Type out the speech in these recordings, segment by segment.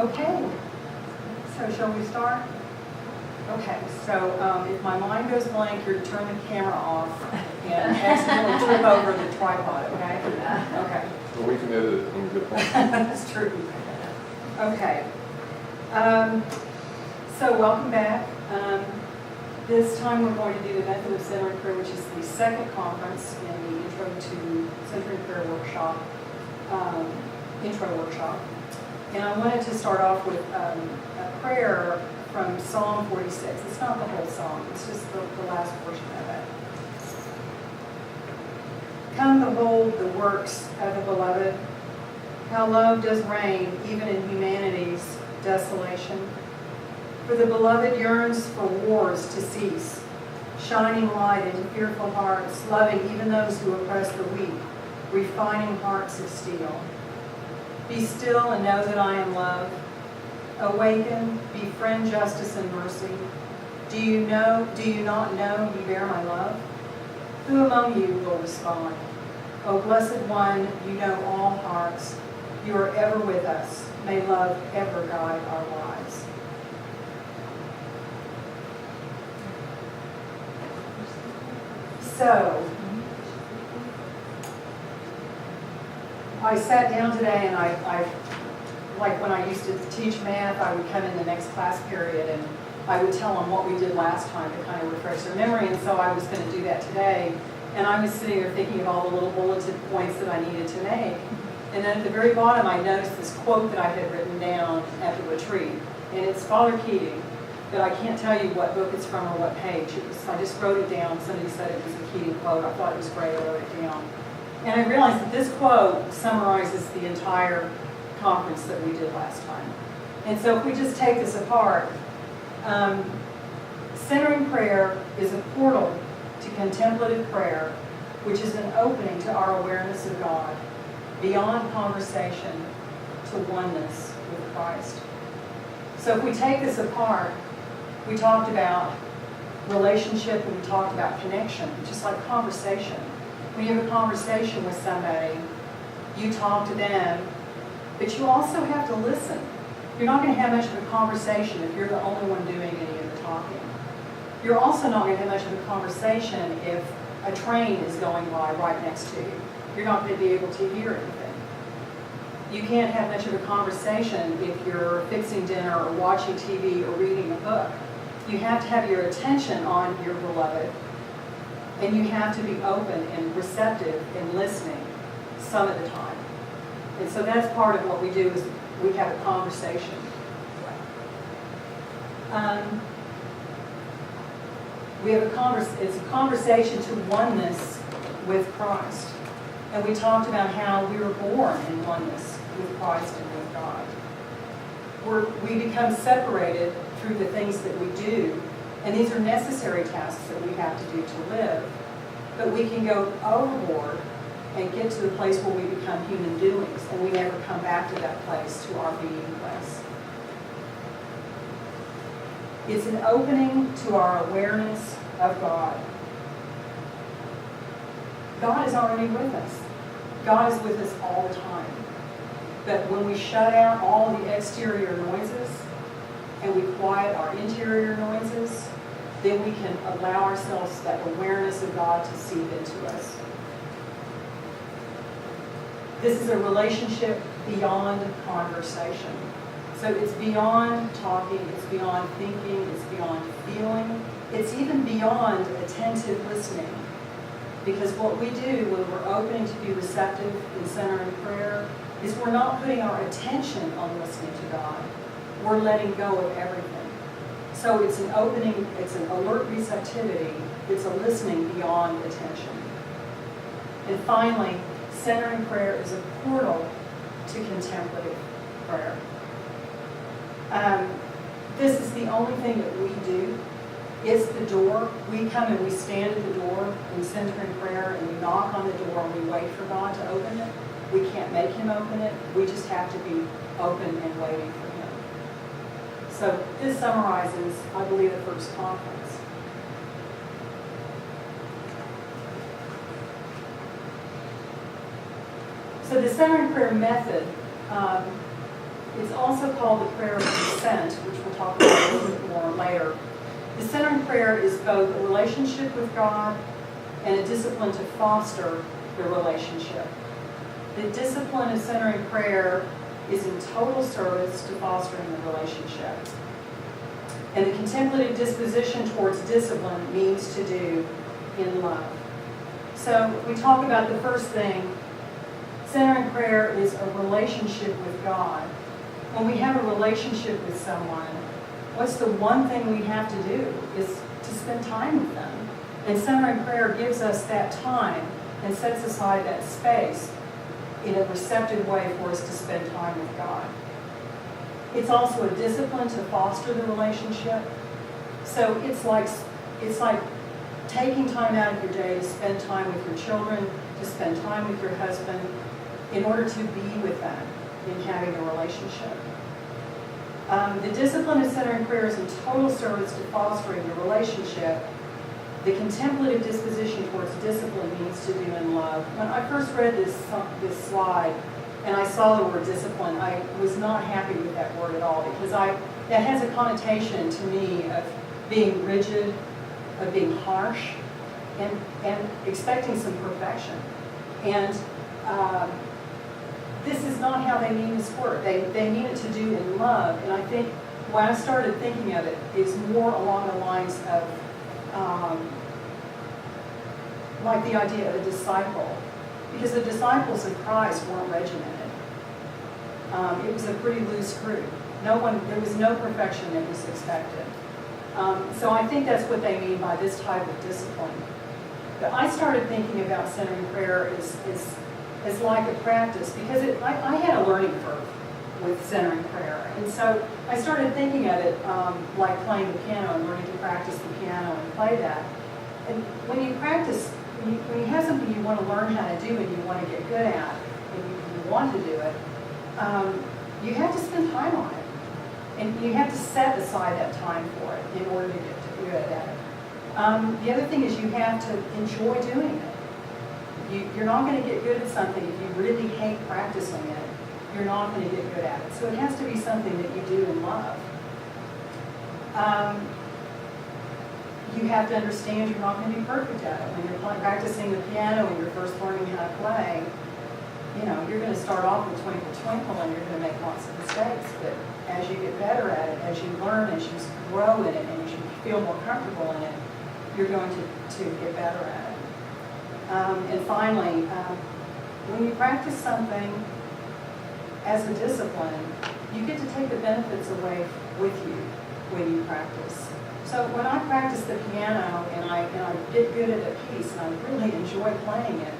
Okay, so shall we start? Okay, so if my mind goes blank, you're to turn the camera off and accidentally trip over the tripod, okay? Okay. Well, we can edit it when we get home. That's true. Okay. So welcome back. This time we're going to do the Method of Centering Prayer, which is the second conference in the Intro to Centering Prayer workshop, intro workshop. And I wanted to start off with a prayer from Psalm 46. It's not the whole song, it's just the last portion of it. Come behold the works of the beloved, how love does reign even in humanity's desolation. For the beloved yearns for wars to cease, shining light into fearful hearts, loving even those who oppress the weak, refining hearts of steel. Be still and know that I am love. Awaken, befriend justice and mercy. Do you not know you bear my love? Who among you will respond? O blessed one, you know all hearts. You are ever with us. May love ever guide our lives. So, I sat down today and I like when I used to teach math, I would come in the next class period and I would tell them what we did last time to kind of refresh their memory, and so I was going to do that today. And I was sitting there thinking of all the little bulleted points that I needed to make. And then at the very bottom, I noticed this quote that I had written down at the retreat. And it's Father Keating, but I can't tell you what book it's from or what page. I just wrote it down. Somebody said it was a Keating quote. I thought it was great. I wrote it down. And I realized that this quote summarizes the entire conference that we did last time. And so if we just take this apart, centering prayer is a portal to contemplative prayer, which is an opening to our awareness of God, beyond conversation to oneness with Christ. So if we take this apart, we talked about relationship and we talked about connection, just like conversation. When you have a conversation with somebody, you talk to them, but you also have to listen. You're not going to have much of a conversation if you're the only one doing any of the talking. You're also not going to have much of a conversation if a train is going by right next to you. You're not going to be able to hear anything. You can't have much of a conversation if you're fixing dinner or watching TV or reading a book. You have to have your attention on your beloved, and you have to be open and receptive and listening some of the time. And so that's part of what we do is we have a conversation. It's a conversation to oneness with Christ. And we talked about how we were born in oneness with Christ and with God. We become separated through the things that we do, and these are necessary tasks that we have to do to live. But we can go overboard and get to the place where we become human doings, and we never come back to that place, to our being place. It's an opening to our awareness of God. God is already with us. God is with us all the time. But when we shut out all the exterior noises and we quiet our interior noises, then we can allow ourselves that awareness of God to seep into us. This is a relationship beyond conversation. So it's beyond talking, it's beyond thinking, it's beyond feeling, it's even beyond attentive listening. Because what we do when we're opening to be receptive in centering prayer is we're not putting our attention on listening to God. We're letting go of everything. So it's an opening, it's an alert receptivity, it's a listening beyond attention. And finally, centering prayer is a portal to contemplative prayer. This is the only thing that we do. It's the door. We come and we stand at the door in centering prayer and we knock on the door and we wait for God to open it. We can't make Him open it. We just have to be open and waiting for Him. So this summarizes, I believe, the first conference. So the centering prayer method It's also called the prayer of consent, which we'll talk about a little bit more later. The centering prayer is both a relationship with God and a discipline to foster the relationship. The discipline of centering prayer is in total service to fostering the relationship. And the contemplative disposition towards discipline means to do in love. So we talk about the first thing. Centering prayer is a relationship with God. When we have a relationship with someone, what's the one thing we have to do is to spend time with them. And centering prayer gives us that time and sets aside that space in a receptive way for us to spend time with God. It's also a discipline to foster the relationship. So it's like taking time out of your day to spend time with your children, to spend time with your husband, in order to be with them in having a relationship. The discipline of centering prayer is in total service to fostering the relationship. The contemplative disposition towards discipline means to do in love. When I first read this slide and I saw the word discipline, I was not happy with that word at all, because that has a connotation to me of being rigid, of being harsh, and expecting some perfection. And this is not how they mean this word. They mean it to do in love. And I think when I started thinking of it, it's more along the lines of like the idea of a disciple. Because the disciples of Christ weren't regimented. It was a pretty loose group. There was no perfection that was expected. So I think that's what they mean by this type of discipline. But I started thinking about centering prayer as like a practice, because I had a learning curve with centering prayer. And so I started thinking of it like playing the piano and learning to practice the piano and play that. And when you practice, when you have something you want to learn how to do and you want to get good at, and you want to do it, you have to spend time on it. And you have to set aside that time for it in order to get good at it. The other thing is you have to enjoy doing it. You're not going to get good at something if you really hate practicing it. You're not going to get good at it. So it has to be something that you do in love. You have to understand you're not going to be perfect at it. When you're practicing the piano and you're first learning how to play, you're going to start off with Twinkle Twinkle and you're going to make lots of mistakes. But as you get better at it, as you learn, as you grow in it, and as you feel more comfortable in it, you're going to get better at it. And finally, when you practice something as a discipline, you get to take the benefits away with you when you practice. So when I practice the piano and I get good at a piece and I really enjoy playing it,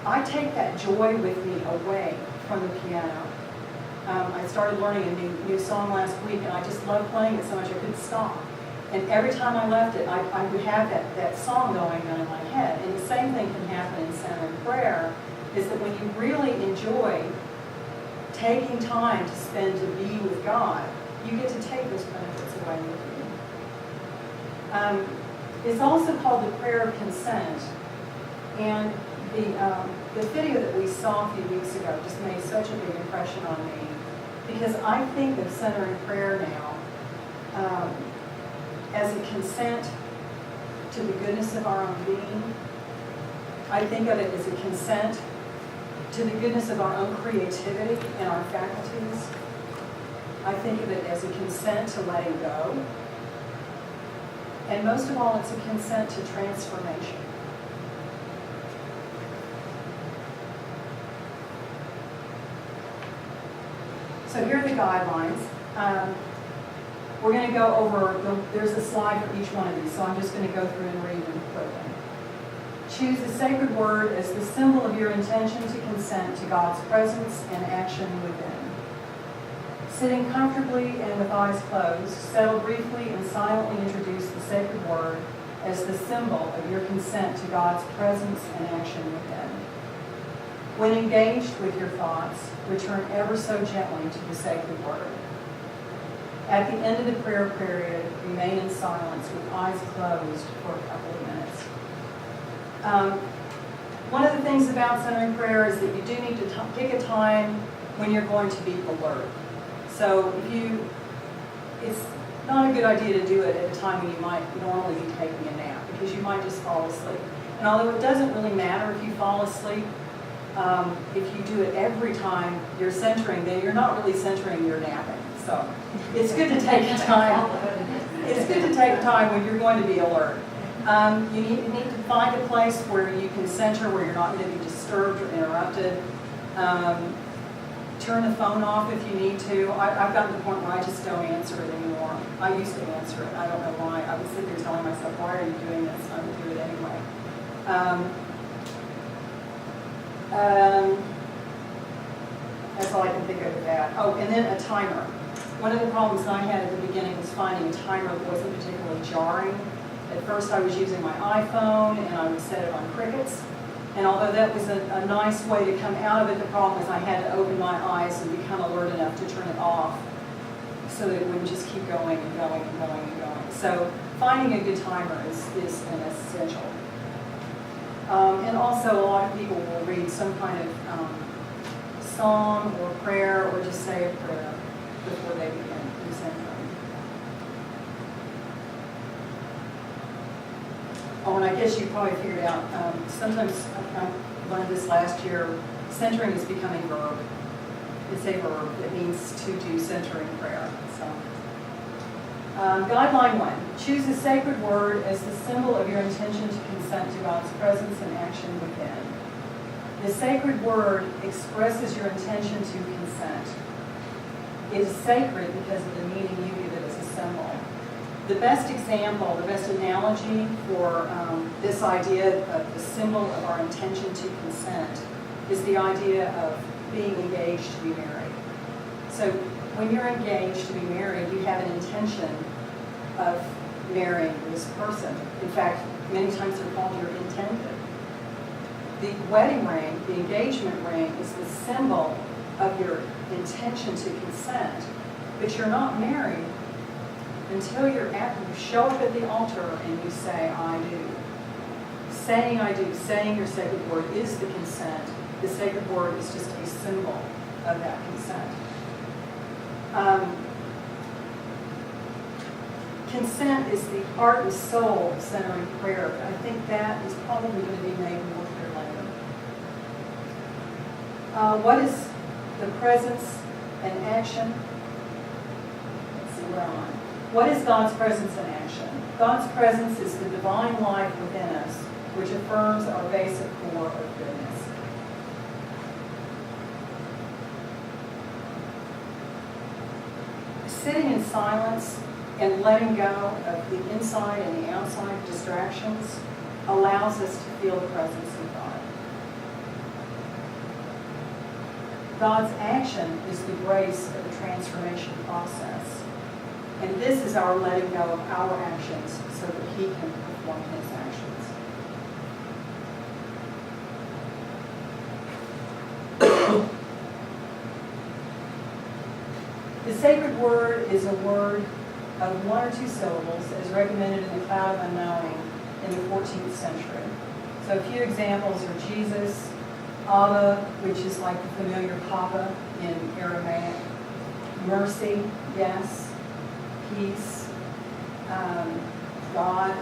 I take that joy with me away from the piano. I started learning a new song last week, and I just loved playing it so much I couldn't stop. And every time I left it, I would have that song going on in my head. And the same thing can happen in centering prayer, is that when you really enjoy taking time to spend to be with God, you get to take those benefits away with you. It's also called the prayer of consent. And the video that we saw a few weeks ago just made such a big impression on me, because I think of centering prayer now as a consent to the goodness of our own being. I think of it as a consent to the goodness of our own creativity and our faculties. I think of it as a consent to letting go. And most of all, it's a consent to transformation. So here are the guidelines. We're going to go over, there's a slide for each one of these, so I'm just going to go through and read them quickly. Choose the sacred word as the symbol of your intention to consent to God's presence and action within. Sitting comfortably and with eyes closed, settle briefly and silently introduce the sacred word as the symbol of your consent to God's presence and action within. When engaged with your thoughts, return ever so gently to the sacred word. At the end of the prayer period, remain in silence with eyes closed for a couple of minutes. One of the things about centering prayer is that you do need to pick a time when you're going to be alert. So it's not a good idea to do it at a time when you might normally be taking a nap, because you might just fall asleep. And although it doesn't really matter if you fall asleep, if you do it every time you're centering, then you're not really centering, you're napping. So it's good to take time. It's good to take time when you're going to be alert. You need to find a place where you can center, where you're not going to be disturbed or interrupted. Turn the phone off if you need to. I've gotten to the point where I just don't answer it anymore. I used to answer it. I don't know why. I would sit there telling myself, why are you doing this? I would do it anyway. That's all I can think of with that. Oh, and then a timer. One of the problems I had at the beginning was finding a timer that wasn't particularly jarring. At first I was using my iPhone and I would set it on crickets. And although that was a nice way to come out of it, the problem is I had to open my eyes and become alert enough to turn it off so that it wouldn't just keep going and going and going and going. So finding a good timer is an essential. And also a lot of people will read some kind of psalm or prayer, or just say a prayer before they begin centering. Oh, and I guess you probably figured out, sometimes I learned this last year, centering is becoming a verb. It's a verb. It means to do centering prayer. So, guideline 1, choose a sacred word as the symbol of your intention to consent to God's presence and action within. The sacred word expresses your intention to consent. It is sacred because of the meaning you give it as a symbol. The best example, the best analogy for this idea of the symbol of our intention to consent is the idea of being engaged to be married. So when you're engaged to be married, you have an intention of marrying this person. In fact, many times they're called your intended. The wedding ring, the engagement ring, is the symbol of your intention to consent, but you're not married until you show up at the altar and you say, I do. Saying I do, saying your sacred word is the consent. The sacred word is just a symbol of that consent. Consent is the heart and soul of centering prayer. I think that is probably going to be made more clear later. What is the presence and action? Let's see where I'm on. What is God's presence and action? God's presence is the divine life within us, which affirms our basic core of goodness. Sitting in silence and letting go of the inside and the outside distractions allows us to feel the presence of God. God's action is the grace of the transformation process. And this is our letting go of our actions so that He can perform His actions. The sacred word is a word of 1 or 2 syllables as recommended in the Cloud of Unknowing in the 14th century. So a few examples are Jesus, Abba, which is like the familiar Papa in Aramaic, mercy, yes, peace, God,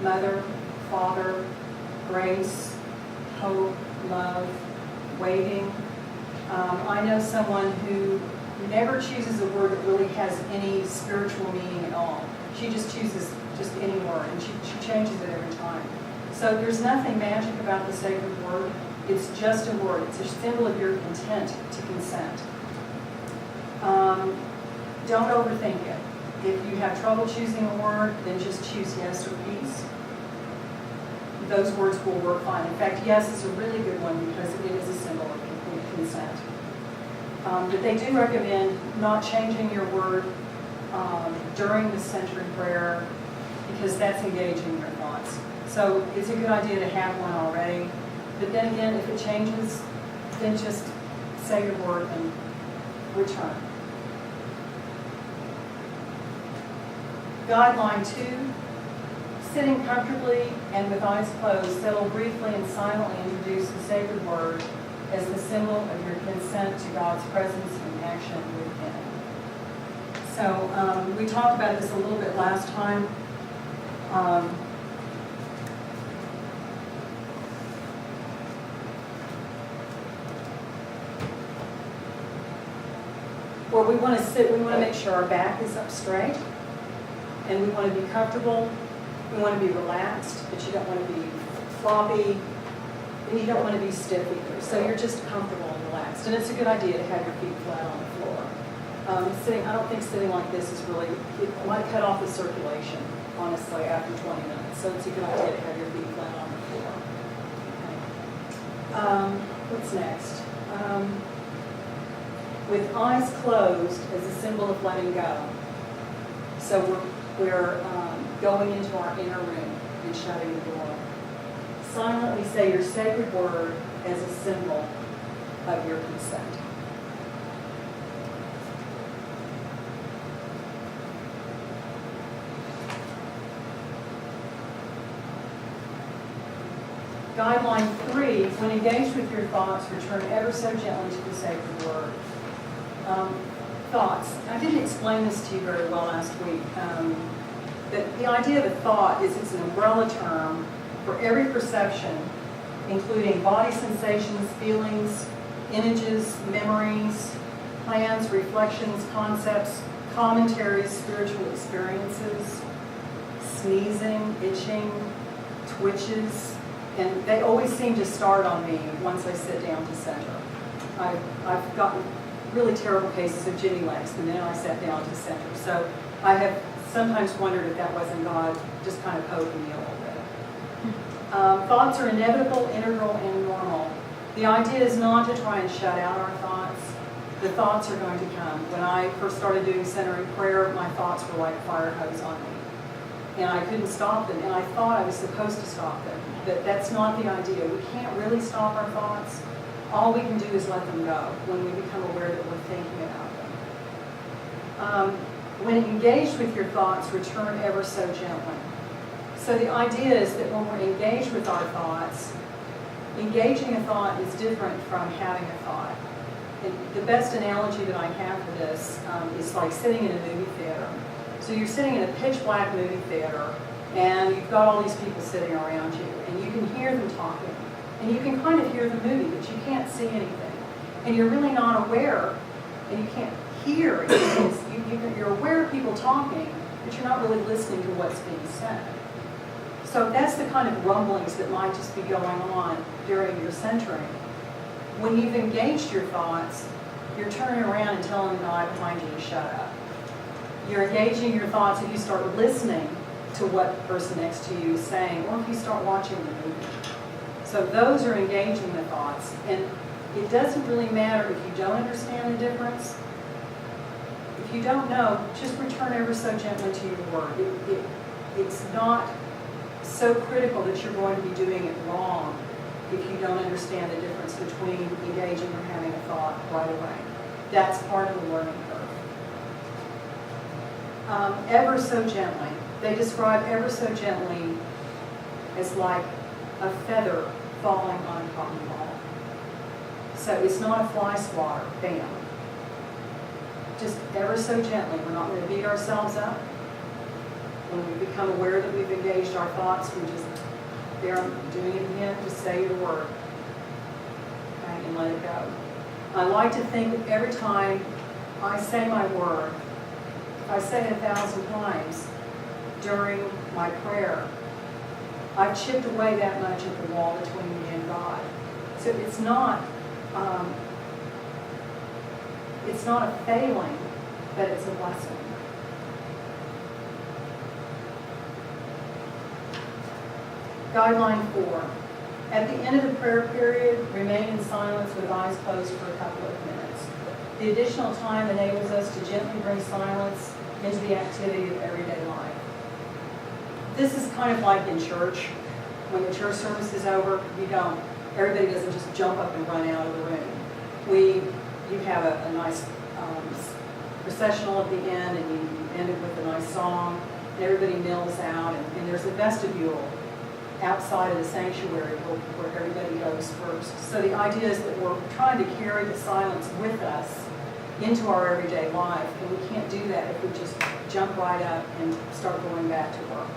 Mother, Father, grace, hope, love, waiting. I know someone who never chooses a word that really has any spiritual meaning at all. She just chooses just any word, and she changes it every time. So there's nothing magic about the sacred word. It's just a word. It's a symbol of your intent to consent. Don't overthink it. If you have trouble choosing a word, then just choose yes or peace. Those words will work fine. In fact, yes is a really good one because it is a symbol of consent. But they do recommend not changing your word during the centering prayer because that's engaging your thoughts. So it's a good idea to have one already. But then again, if it changes, then just say your word and return. Guideline 2, sitting comfortably and with eyes closed, settle briefly and silently introduce the sacred word as the symbol of your consent to God's presence and action within. So we talked about this a little bit last time. Where we want to sit, we want to make sure our back is up straight, and we want to be comfortable. We want to be relaxed, but you don't want to be floppy, and you don't want to be stiff either. So you're just comfortable and relaxed, and it's a good idea to have your feet flat on the floor. I don't think sitting like this is really, it might cut off the circulation, honestly, after 20 minutes. So it's a good idea to have your feet flat on the floor. Okay. What's next? With eyes closed as a symbol of letting go. So we're going into our inner room and shutting the door. Silently say your sacred word as a symbol of your consent. Guideline 3, when engaged with your thoughts, return ever so gently to the sacred word. Thoughts. I didn't explain this to you very well last week. But the idea of a thought is it's an umbrella term for every perception, including body sensations, feelings, images, memories, plans, reflections, concepts, commentaries, spiritual experiences, sneezing, itching, twitches, and they always seem to start on me once I sit down to center. I've gotten really terrible cases of jitty legs the minute I sat down to center. So I have sometimes wondered if that wasn't God just kind of poking me a little bit. Thoughts are inevitable, integral, and normal. The idea is not to try and shut out our thoughts. The thoughts are going to come. When I first started doing centering prayer, my thoughts were like a fire hose on me. And I couldn't stop them, and I thought I was supposed to stop them. But that's not the idea. We can't really stop our thoughts. All we can do is let them go when we become aware that we're thinking about them. When engaged with your thoughts, return ever so gently. So the idea is that when we're engaged with our thoughts, engaging a thought is different from having a thought. And the best analogy that I have for this is like sitting in a movie theater. So you're sitting in a pitch black movie theater, and you've got all these people sitting around you, and you can hear them talking. And you can kind of hear the movie, but you can't see anything. And you're really not aware, and you can't hear anything. You're aware of people talking, but you're not really listening to what's being said. So that's the kind of rumblings that might just be going on during your centering. When you've engaged your thoughts, you're turning around and telling the guy behind you to shut up. You're engaging your thoughts if you start listening to what the person next to you is saying, or if you start watching the movie. So those are engaging the thoughts. And it doesn't really matter if you don't understand the difference. If you don't know, just return ever so gently to your word. It's not so critical that you're going to be doing it wrong if you don't understand the difference between engaging or having a thought right away. That's part of the learning curve. Ever so gently. They describe ever so gently as like a feather falling on a cotton ball. So it's not a fly swatter, bam. Just ever so gently. We're not going to beat ourselves up. When we become aware that we've engaged our thoughts, we just, there I'm doing it again, just say the word. Okay, and let it go. I like to think every time I say my word, if I say it 1,000 times during my prayer, I've chipped away that much of the wall between me and God. So it's not a failing, but it's a blessing. Guideline 4. At the end of the prayer period, remain in silence with eyes closed for a couple of minutes. The additional time enables us to gently bring silence into the activity of everyday life. This is kind of like in church. When the church service is over, everybody doesn't just jump up and run out of the room. You have a nice processional at the end, and you end it with a nice song, and everybody kneels out, and there's a vestibule outside of the sanctuary where everybody goes first. So the idea is that we're trying to carry the silence with us into our everyday life, and we can't do that if we just jump right up and start going back to work.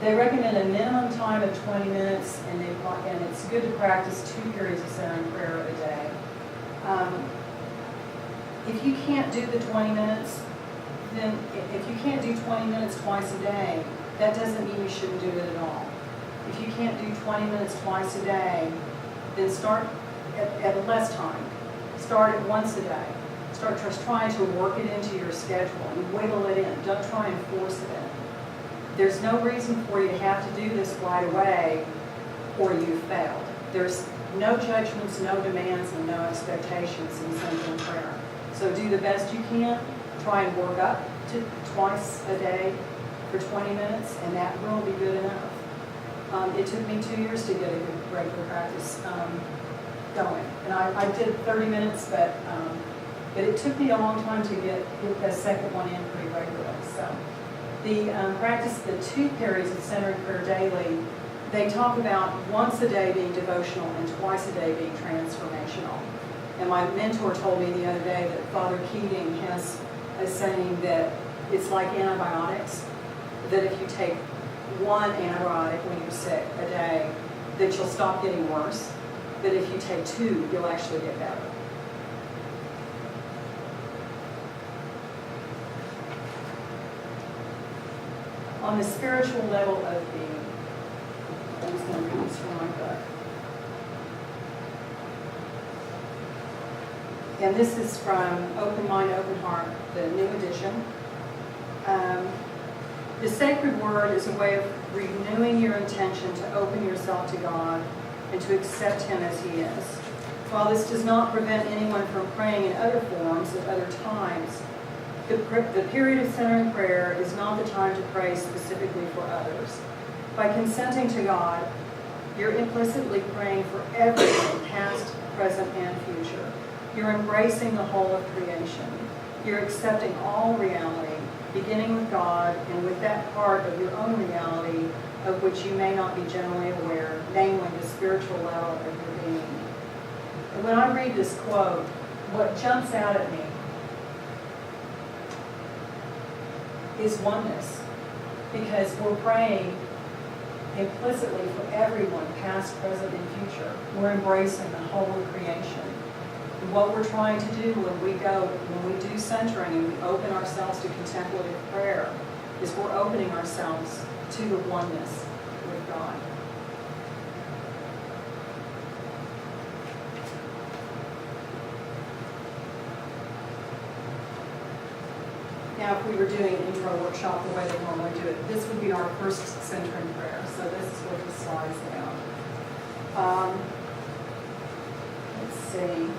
They recommend a minimum time of 20 minutes, and it's good to practice 2 periods of centering prayer a day. If you can't do the 20 minutes, then if you can't do 20 minutes twice a day, that doesn't mean you shouldn't do it at all. If you can't do 20 minutes twice a day, then start at less time. Start at once a day. Start just trying to work it into your schedule and wiggle it in. Don't try and force it in. There's no reason for you to have to do this right away or you've failed. There's no judgments, no demands, and no expectations in centering prayer. So do the best you can. Try and work up to twice a day for 20 minutes, and that will be good enough. It took me 2 years to get a good regular practice going. And I did 30 minutes, but it took me a long time to get the second one in pretty regularly. So the practice the 2 periods of centering prayer daily, they talk about once a day being devotional and twice a day being transformational. And my mentor told me the other day that Father Keating has a saying that it's like antibiotics, that if you take 1 antibiotic when you're sick a day, that you'll stop getting worse. But if you take 2, you'll actually get better. On the spiritual level of being, I'm just going to read this from my book. And this is from Open Mind, Open Heart, the new edition. The sacred word is a way of renewing your intention to open yourself to God and to accept Him as He is. While this does not prevent anyone from praying in other forms at other times, the period of centering prayer is not the time to pray specifically for others. By consenting to God, you're implicitly praying for everyone, past, present, and future. You're embracing the whole of creation. You're accepting all reality, beginning with God and with that part of your own reality of which you may not be generally aware, namely the spiritual level of your being. And when I read this quote, what jumps out at me is oneness, because we're praying implicitly for everyone, past, present, and future. We're embracing the whole of creation. And what we're trying to do when we do centering and we open ourselves to contemplative prayer, is we're opening ourselves to the oneness with God. Now, if we were doing an intro workshop the way they normally do it, this would be our first centering prayer. So this is what the slide's about. Let's see.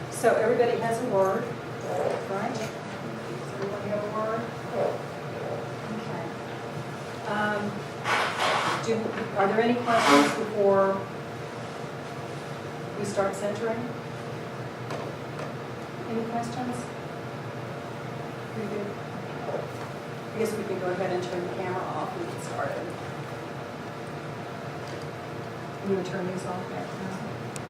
So everybody has a word, right? Does everybody have a word? Okay. Are there any questions before we start centering? Any questions? Pretty good. I guess we can go ahead and turn the camera off and get started. You want to turn these off back now?